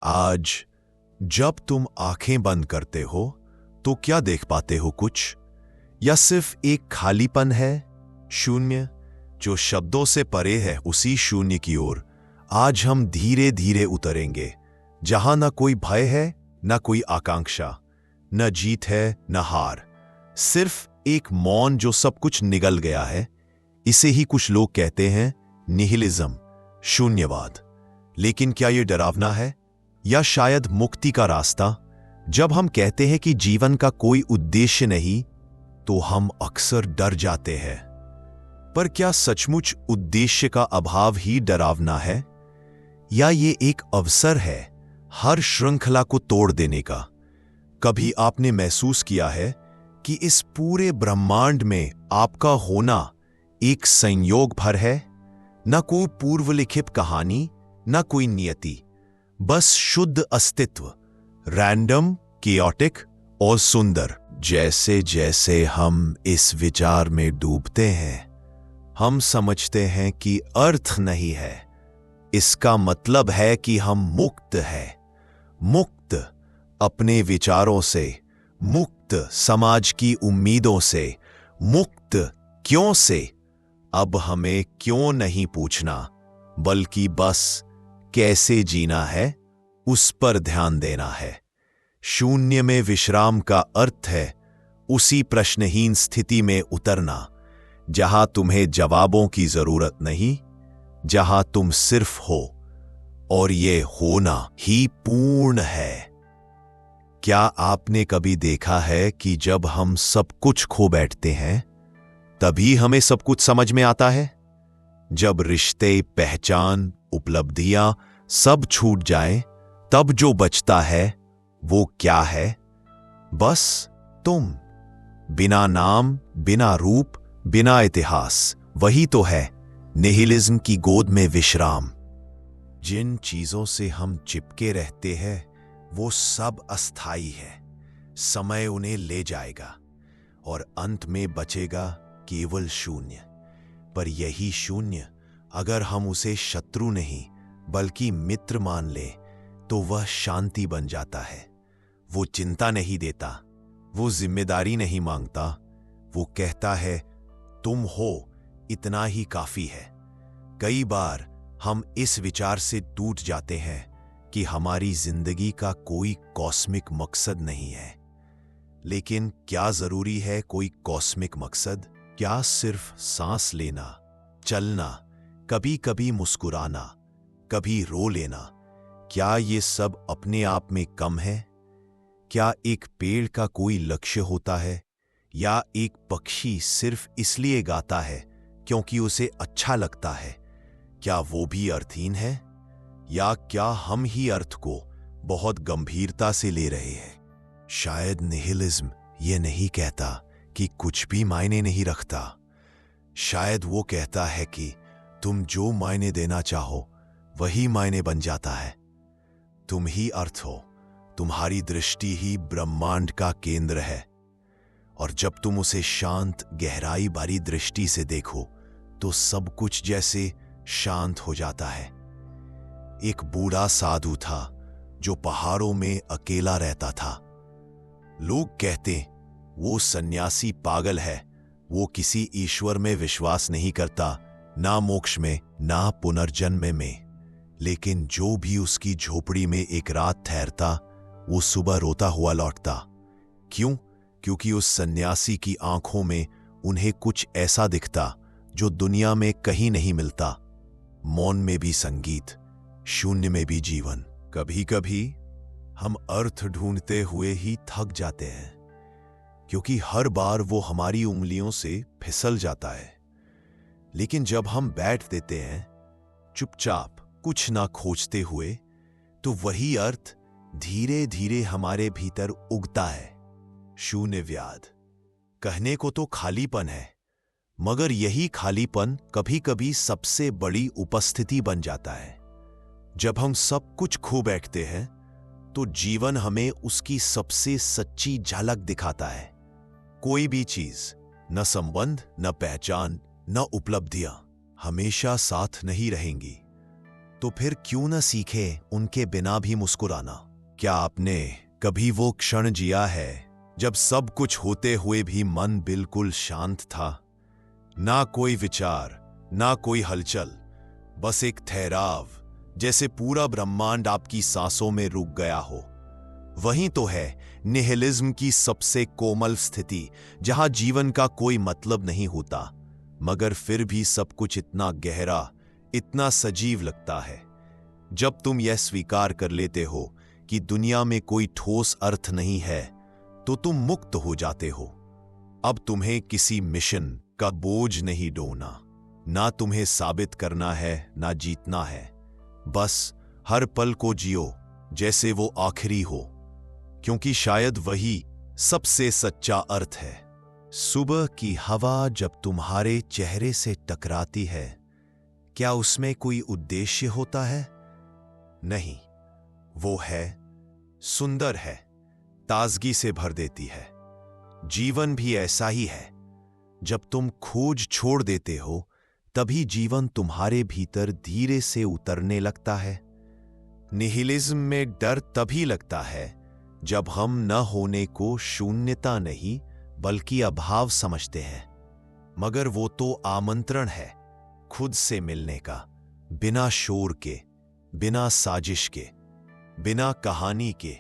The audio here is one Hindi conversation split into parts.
आज जब तुम आंखें बंद करते हो तो क्या देख पाते हो? कुछ या सिर्फ एक खालीपन है, शून्य जो शब्दों से परे है। उसी शून्य की ओर आज हम धीरे धीरे उतरेंगे, जहां ना कोई भय है, ना कोई आकांक्षा, न जीत है न हार, सिर्फ एक मौन जो सब कुछ निगल गया है। इसे ही कुछ लोग कहते हैं निहिलिज्म, शून्यवाद। लेकिन क्या यह डरावना है या शायद मुक्ति का रास्ता? जब हम कहते हैं कि जीवन का कोई उद्देश्य नहीं तो हम अक्सर डर जाते हैं। पर क्या सचमुच उद्देश्य का अभाव ही डरावना है, या ये एक अवसर है हर श्रृंखला को तोड़ देने का? कभी आपने महसूस किया है कि इस पूरे ब्रह्मांड में आपका होना एक संयोग भर है? न कोई पूर्वलिखित कहानी, न कोई नियति, बस शुद्ध अस्तित्व, रैंडम, केओटिक और सुंदर। जैसे जैसे हम इस विचार में डूबते हैं, हम समझते हैं कि अर्थ नहीं है। इसका मतलब है कि हम मुक्त हैं, मुक्त अपने विचारों से, मुक्त समाज की उम्मीदों से, मुक्त क्यों से। अब हमें क्यों नहीं पूछना, बल्कि बस कैसे जीना है उस पर ध्यान देना है। शून्य में विश्राम का अर्थ है उसी प्रश्नहीन स्थिति में उतरना जहां तुम्हें जवाबों की जरूरत नहीं, जहां तुम सिर्फ हो, और ये होना ही पूर्ण है। क्या आपने कभी देखा है कि जब हम सब कुछ खो बैठते हैं तभी हमें सब कुछ समझ में आता है? जब रिश्ते, पहचान, उपलब्धियां सब छूट जाएं, तब जो बचता है वो क्या है? बस तुम, बिना नाम, बिना रूप, बिना इतिहास। वही तो है निहिलिज्म की गोद में विश्राम। जिन चीजों से हम चिपके रहते हैं वो सब अस्थाई है, समय उन्हें ले जाएगा और अंत में बचेगा केवल शून्य। पर यही शून्य, अगर हम उसे शत्रु नहीं बल्कि मित्र मान ले तो वह शांति बन जाता है। वो चिंता नहीं देता, वो जिम्मेदारी नहीं मांगता, वो कहता है तुम हो, इतना ही काफी है। कई बार हम इस विचार से टूट जाते हैं कि हमारी जिंदगी का कोई कॉस्मिक मकसद नहीं है। लेकिन क्या जरूरी है कोई कॉस्मिक मकसद? क्या सिर्फ सांस लेना, चलना, कभी कभी मुस्कुराना, कभी रो लेना, क्या ये सब अपने आप में कम है? क्या एक पेड़ का कोई लक्ष्य होता है, या एक पक्षी सिर्फ इसलिए गाता है क्योंकि उसे अच्छा लगता है? क्या वो भी अर्थहीन है, या क्या हम ही अर्थ को बहुत गंभीरता से ले रहे हैं? शायद निहिलिज्म ये नहीं कहता कि कुछ भी मायने नहीं रखता। शायद वो कहता है कि तुम जो मायने देना चाहो वही मायने बन जाता है। तुम ही अर्थ हो, तुम्हारी दृष्टि ही ब्रह्मांड का केंद्र है, और जब तुम उसे शांत, गहराई भरी दृष्टि से देखो तो सब कुछ जैसे शांत हो जाता है। एक बूढ़ा साधु था जो पहाड़ों में अकेला रहता था। लोग कहते वो सन्यासी पागल है, वो किसी ईश्वर में विश्वास नहीं करता, ना मोक्ष में, ना पुनर्जन्म में। लेकिन जो भी उसकी झोपड़ी में एक रात ठहरता वो सुबह रोता हुआ लौटता। क्यों? क्योंकि उस सन्यासी की आंखों में उन्हें कुछ ऐसा दिखता जो दुनिया में कहीं नहीं मिलता। मौन में भी संगीत, शून्य में भी जीवन। कभी कभी हम अर्थ ढूंढते हुए ही थक जाते हैं, क्योंकि हर बार वो हमारी उंगलियों से फिसल जाता है। लेकिन जब हम बैठ देते हैं चुपचाप, कुछ ना खोजते हुए, तो वही अर्थ धीरे धीरे हमारे भीतर उगता है। शून्यवाद कहने को तो खालीपन है, मगर यही खालीपन कभी कभी सबसे बड़ी उपस्थिति बन जाता है। जब हम सब कुछ खो बैठते हैं तो जीवन हमें उसकी सबसे सच्ची झलक दिखाता है। कोई भी चीज, न संबंध, न पहचान, न उपलब्धियां हमेशा साथ नहीं रहेंगी। तो फिर क्यों न सीखे उनके बिना भी मुस्कुराना। क्या आपने कभी वो क्षण जिया है जब सब कुछ होते हुए भी मन बिल्कुल शांत था? ना कोई विचार, ना कोई हलचल, बस एक ठहराव, जैसे पूरा ब्रह्मांड आपकी सांसों में रुक गया हो। वही तो है निहिलिज्म की सबसे कोमल स्थिति, जहां जीवन का कोई मतलब नहीं होता, मगर फिर भी सब कुछ इतना गहरा, इतना सजीव लगता है। जब तुम यह स्वीकार कर लेते हो कि दुनिया में कोई ठोस अर्थ नहीं है, तो तुम मुक्त हो जाते हो। अब तुम्हें किसी मिशन का बोझ नहीं ढोना, ना तुम्हें साबित करना है, ना जीतना है। बस हर पल को जियो जैसे वो आखिरी हो, क्योंकि शायद वही सबसे सच्चा अर्थ है। सुबह की हवा जब तुम्हारे चेहरे से टकराती है, क्या उसमें कोई उद्देश्य होता है? नहीं, वो है सुंदर है, ताजगी से भर देती है। जीवन भी ऐसा ही है। जब तुम खोज छोड़ देते हो, तभी जीवन तुम्हारे भीतर धीरे से उतरने लगता है। निहिलिज्म में डर तभी लगता है जब हम न होने को शून्यता नहीं बल्कि अभाव समझते हैं। मगर वो तो आमंत्रण है खुद से मिलने का, बिना शोर के, बिना साजिश के, बिना कहानी के।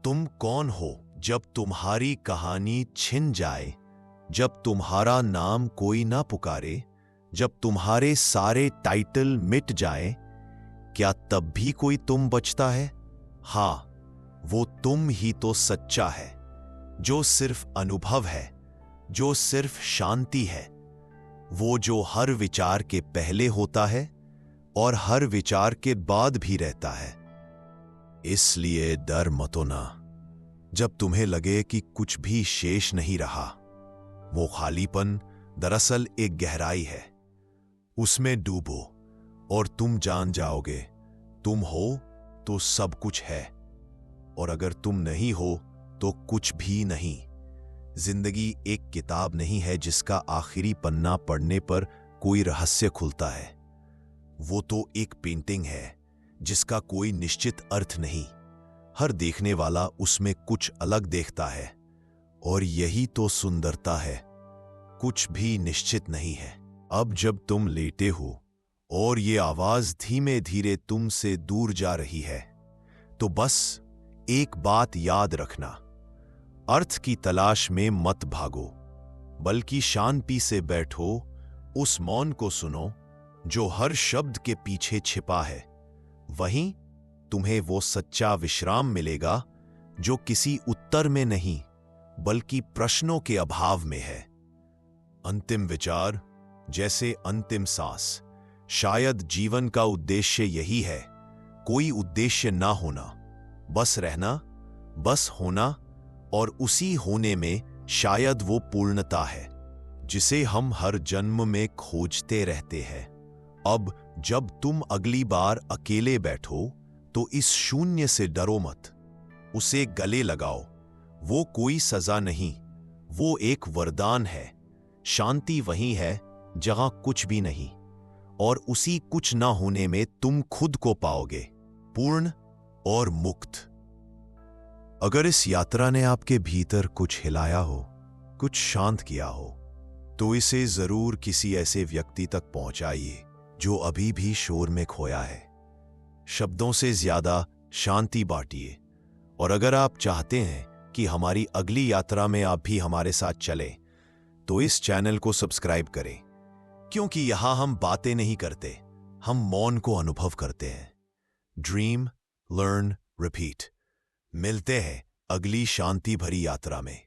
तुम कौन हो जब तुम्हारी कहानी छिन जाए, जब तुम्हारा नाम कोई ना पुकारे, जब तुम्हारे सारे टाइटल मिट जाए? क्या तब भी कोई तुम बचता है? हाँ, वो तुम ही तो सच्चा है, जो सिर्फ अनुभव है, जो सिर्फ शांति है, वो जो हर विचार के पहले होता है और हर विचार के बाद भी रहता है। इसलिए डर मतो ना। जब तुम्हें लगे कि कुछ भी शेष नहीं रहा, वो खालीपन दरअसल एक गहराई है। उसमें डूबो और तुम जान जाओगे, तुम हो तो सब कुछ है, और अगर तुम नहीं हो तो कुछ भी नहीं। जिंदगी एक किताब नहीं है जिसका आखिरी पन्ना पढ़ने पर कोई रहस्य खुलता है। वो तो एक पेंटिंग है जिसका कोई निश्चित अर्थ नहीं। हर देखने वाला उसमें कुछ अलग देखता है, और यही तो सुंदरता है। कुछ भी निश्चित नहीं है। अब जब तुम लेटे हो और ये आवाज धीमे धीरे तुमसे दूर जा रही है, तो बस एक बात याद रखना, अर्थ की तलाश में मत भागो, बल्कि शांति से बैठो, उस मौन को सुनो जो हर शब्द के पीछे छिपा है। वहीं तुम्हें वो सच्चा विश्राम मिलेगा जो किसी उत्तर में नहीं बल्कि प्रश्नों के अभाव में है। अंतिम विचार जैसे अंतिम सांस। शायद जीवन का उद्देश्य यही है, कोई उद्देश्य ना होना, बस रहना, बस होना, और उसी होने में शायद वो पूर्णता है जिसे हम हर जन्म में खोजते रहते हैं। अब जब तुम अगली बार अकेले बैठो तो इस शून्य से डरो मत, उसे गले लगाओ। वो कोई सजा नहीं, वो एक वरदान है। शांति वही है जहां कुछ भी नहीं, और उसी कुछ ना होने में तुम खुद को पाओगे, पूर्ण और मुक्त। अगर इस यात्रा ने आपके भीतर कुछ हिलाया हो, कुछ शांत किया हो, तो इसे जरूर किसी ऐसे व्यक्ति तक पहुंचाइए जो अभी भी शोर में खोया है। शब्दों से ज्यादा शांति बांटिए। और अगर आप चाहते हैं कि हमारी अगली यात्रा में आप भी हमारे साथ चलें, तो इस चैनल को सब्सक्राइब करें, क्योंकि यहां हम बातें नहीं करते, हम मौन को अनुभव करते हैं। Dream, learn, repeat. मिलते हैं अगली शांति भरी यात्रा में।